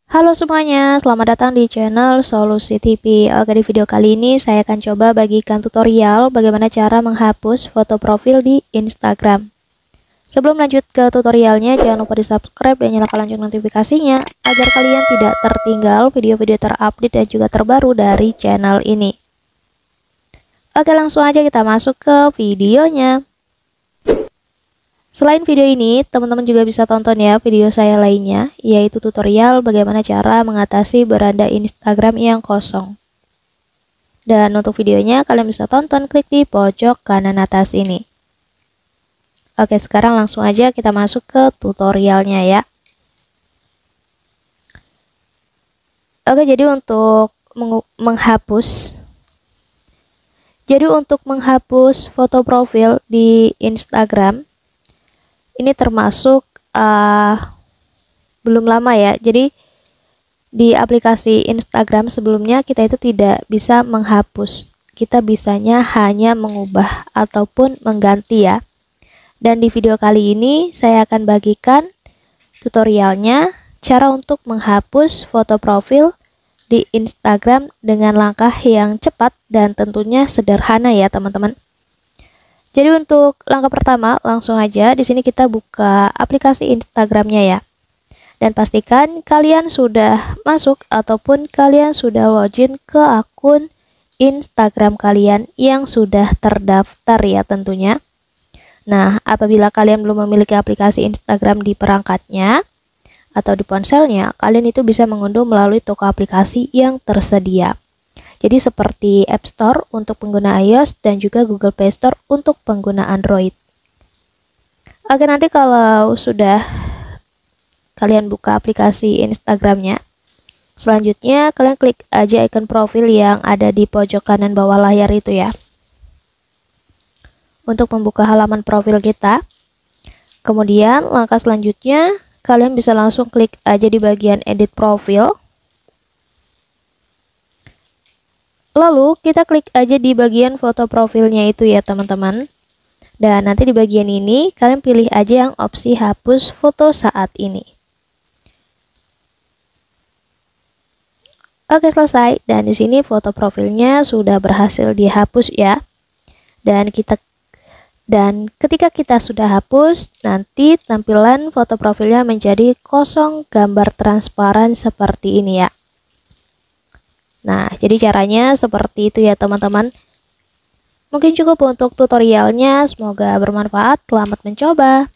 Halo semuanya, selamat datang di channel Solusi TV. Oke, di video kali ini saya akan coba bagikan tutorial bagaimana cara menghapus foto profil di Instagram. Sebelum lanjut ke tutorialnya, jangan lupa di subscribe dan nyalakan lonceng notifikasinya agar kalian tidak tertinggal video-video terupdate dan juga terbaru dari channel ini. Oke, langsung aja kita masuk ke videonya. Selain video ini, teman-teman juga bisa tonton ya video saya lainnya, yaitu tutorial bagaimana cara mengatasi beranda Instagram yang kosong. Dan untuk videonya, kalian bisa tonton klik di pojok kanan atas ini. Oke, sekarang langsung aja kita masuk ke tutorialnya ya. Oke, jadi untuk menghapus foto profil di Instagram, ini termasuk belum lama ya. Jadi di aplikasi Instagram sebelumnya kita itu tidak bisa menghapus. Kita bisanya hanya mengubah ataupun mengganti ya. Dan di video kali ini saya akan bagikan tutorialnya cara untuk menghapus foto profil di Instagram dengan langkah yang cepat dan tentunya sederhana ya teman-teman. Jadi untuk langkah pertama, langsung aja di sini kita buka aplikasi Instagramnya ya. Dan pastikan kalian sudah masuk ataupun kalian sudah login ke akun Instagram kalian yang sudah terdaftar ya tentunya. Nah, apabila kalian belum memiliki aplikasi Instagram di perangkatnya atau di ponselnya, kalian itu bisa mengunduh melalui toko aplikasi yang tersedia. Jadi seperti App Store untuk pengguna iOS dan juga Google Play Store untuk pengguna Android. Oke, nanti kalau sudah kalian buka aplikasi Instagramnya, selanjutnya kalian klik aja icon profil yang ada di pojok kanan bawah layar itu ya. Untuk membuka halaman profil kita. Kemudian langkah selanjutnya kalian bisa langsung klik aja di bagian edit profil. Lalu kita klik aja di bagian foto profilnya itu ya teman-teman. Dan nanti di bagian ini kalian pilih aja yang opsi hapus foto saat ini. Oke, selesai. Dan di sini foto profilnya sudah berhasil dihapus ya. Dan ketika kita sudah hapus, nanti tampilan foto profilnya menjadi kosong gambar transparan seperti ini ya. Nah, jadi caranya seperti itu ya teman-teman. Mungkin cukup untuk tutorialnya, semoga bermanfaat. Selamat mencoba.